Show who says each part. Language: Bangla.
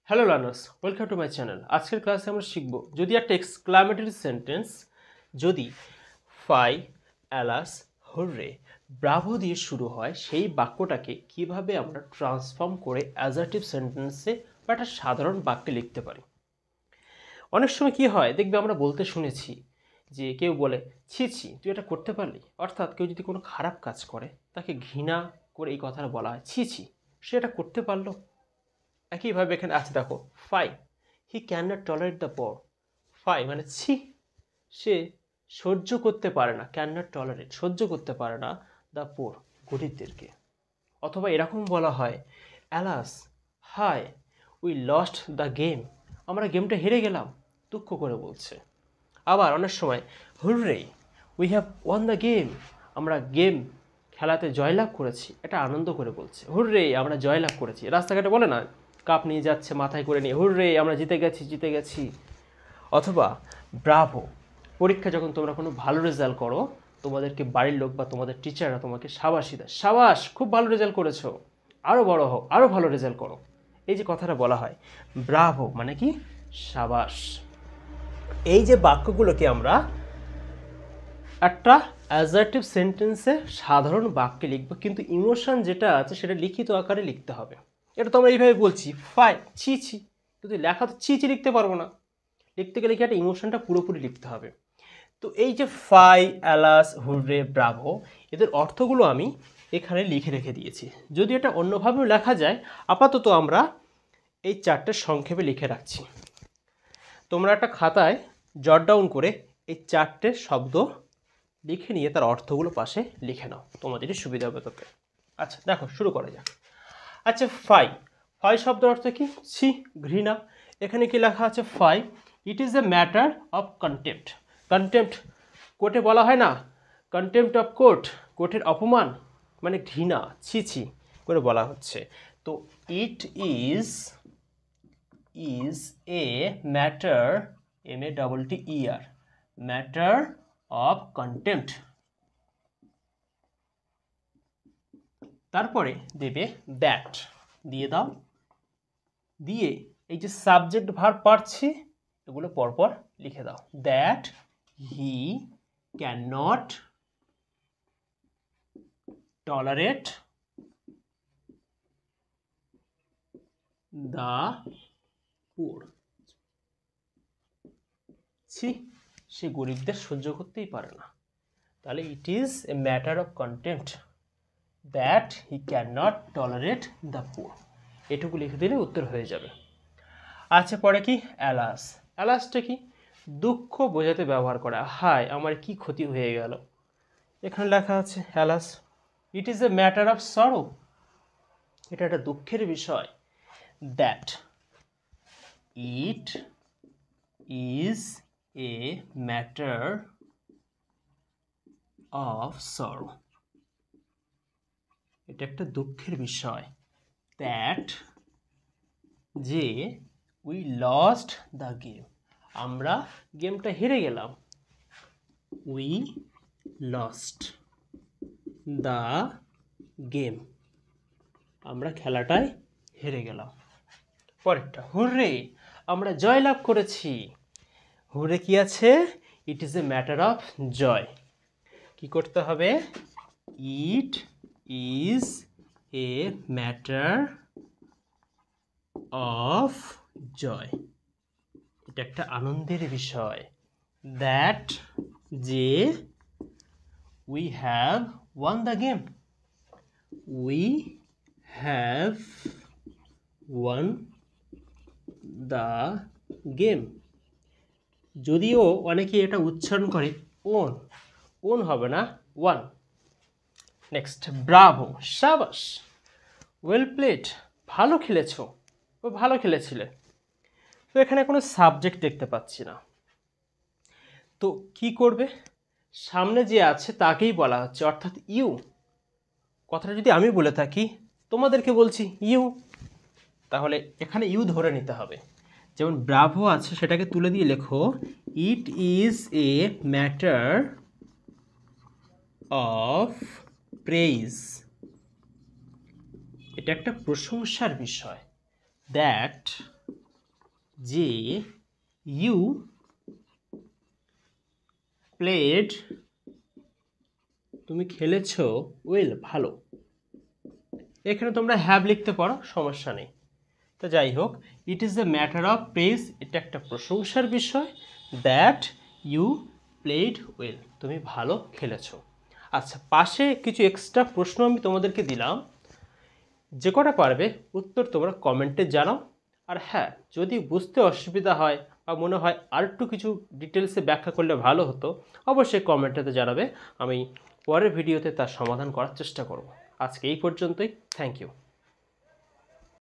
Speaker 1: Hello learners, welcome to my channel. আজকের ক্লাসে আমরা শিখব যদি একটা এক্সক্লামেটরি সেন্টেন্স যদি ফাই, অ্যালাস, হুররে, ব্রাভো দিয়ে শুরু হয় সেই বাক্যটাকে কিভাবে আমরা ট্রান্সফর্ম করে অ্যাজার্টিভ সেন্টেন্সে বা একটা সাধারণ বাক্যে লিখতে পারি। অনেক সময় কি হয় দেখবে আমরা বলতে শুনেছি যে কেউ বলে ছি ছি তুই এটা করতে পারলি, অর্থাৎ কেউ যদি কোনো খারাপ কাজ করে তাকে ঘৃণা করে এই কথাটা বলা হয় ছি ছি সে এটা করতে পারলো। একইভাবে এখানে আছে দেখো fie, he can not tolerate the poor. Fie মানে ছি, সে সহ্য করতে পারে না, ক্যান নট টলারেট সহ্য করতে পারে না দ্য পোর গরিবদেরকে। অথবা এরকম বলা হয় alas, hi, we lost the game, আমরা গেমটা হেরে গেলাম, দুঃখ করে বলছে। আবার অনেক সময় hurray, we have won the game, আমরা গেম খেলাতে জয়লাভ করেছি, এটা আনন্দ করে বলছে। হুররে, আমরা জয়লাভ করেছি। রাস্তাঘাটে বলে না, কাপ নিয়ে যাচ্ছে মাথায় করে নিয়ে, হুররে আমরা জিতে গেছি জিতে গেছি। অথবা ব্রাভো, পরীক্ষা যখন তোমরা কোনো ভালো রেজাল্ট করো তোমাদেরকে বাড়ির লোক বা তোমাদের টিচাররা তোমাকে সাবাসি দেয়, সাবাস খুব ভালো রেজাল্ট করেছো, আরও বড় হও, আরও ভালো রেজাল্ট করো। এই যে কথাটা বলা হয় ব্রাভো মানে কি সাবাস। এই যে বাক্যগুলোকে আমরা একটা অ্যাজার্টিভ সেন্টেন্সে সাধারণ বাক্যে লিখবো, কিন্তু ইমোশন যেটা আছে সেটা লিখিত আকারে লিখতে হবে। এটা তো আমরা এইভাবে বলছি ফাই ছি ছি, কিন্তু লেখা তো ছি ছি লিখতে পারবো না, লিখতে গেলে কি একটা ইমোশনটা পুরোপুরি লিখতে হবে। তো এই যে ফাই, অ্যালাস, হুররে, ব্রাভো, এদের অর্থগুলো আমি এখানে লিখে রেখে দিয়েছি। যদি এটা অন্যভাবেও লেখা যায়, আপাতত আমরা এই চারটে সংক্ষেপে লিখে রাখছি। তোমরা একটা খাতায় জট ডাউন করে এই চারটে শব্দ লিখে নিয়ে তার অর্থগুলো পাশে লিখে নাও, তোমাদেরই সুবিধা হবে তোকে। আচ্ছা দেখো শুরু করা যাক। আচ্ছা ফাই, ফাই শব্দের অর্থ কি? ছি, ঘৃণা। এখানে কি লেখা আছে? Fie, it is a matter of contempt. Contempt কোর্টে বলা হয় না, কন্টেম্পট অফ কোর্ট, কোর্টের অপমান মানে ঘৃণা, ছি ছি করে বলা হচ্ছে। তো ইট is a matter, MATTER, matter of contempt. তারপরে দেবে দ্যাট, দিয়ে দাও, দিয়ে এই যে সাবজেক্ট ভার্ব পাচ্ছি এগুলো পরপর লিখে দাও। That he can not tolerate the poor, ছি সে গরিবদের সহ্য করতেই পারে না। তাহলে ইট is a matter of contempt that he can not tolerate the poor, এটুকু লিখে দিলে উত্তর হয়ে যাবে। আচ্ছা পরে কি? অ্যালাস। অ্যালাসটা কি? দুঃখ বোঝাতে ব্যবহার করা। হায় আমার কি ক্ষতি হয়ে গেল, এখানে লেখা আছে alas. It is a matter of sorrow, এটা একটা দুঃখের বিষয়। That, it is a matter of sorrow, এটা একটা দুঃখের বিষয়। দ্যাট, যে উই লস্ট দ্য গেম, আমরা গেমটা হেরে গেলাম। উই লস্ট দ্য গেম, আমরা খেলাটায় হেরে গেলাম। পরেরটা হুররে, আমরা জয়লাভ করেছি। হুররে কি আছে? It is a matter of জয়। কি করতে হবে? It is a matter of জয়, এটা একটা আনন্দের বিষয়। দ্যাট, যে we have won the game, we have won the game. যদিও অনেকে এটা উচ্চারণ করে ওন, ওন হবে না, ওয়ান। নেক্সট ব্রাভো, সাবাস। ওয়েল প্লেড, ভালো খেলেছো, ও ভালো খেলেছিলে। তো এখানে কোনো সাবজেক্ট দেখতে পাচ্ছি না, তো কি করবে? সামনে যে আছে তাকেই বলা হচ্ছে, অর্থাৎ ইউ। কথাটা যদি আমি বলে থাকি, তোমাদেরকে বলছি ইউ, তাহলে এখানে ইউ ধরে নিতে হবে। যেমন ব্রাভো আছে সেটাকে তুলে দিয়ে লেখো ইট is a matter of praise, এটা একটা প্রশংসার বিষয়। দ্যাট যে ইউ প্লেড, তুমি খেলেছো ওয়েল, ভালো। এখানে তোমরা হ্যাভ লিখতে পারো, সমস্যা নেই। তো যাই হোক, it is a matter of praise, এটা একটা প্রশংসার বিষয়, দ্যাট ইউ প্লেড ওয়েল, তুমি ভালো খেলেছো। আচ্ছা, পাশে কিছু এক্সট্রা প্রশ্ন আমি তোমাদেরকে দিলাম, যে কটা পারবে উত্তর তোমরা কমেন্টে জানাও। আর হ্যাঁ, যদি বুঝতে অসুবিধা হয় বা মনে হয় আর একটু কিছু ডিটেলসে ব্যাখ্যা করলে ভালো হতো, অবশ্যই কমেন্টেতে জানাবে, আমি পরের ভিডিওতে তার সমাধান করার চেষ্টা করব। আজকে এই পর্যন্তই, থ্যাংক ইউ।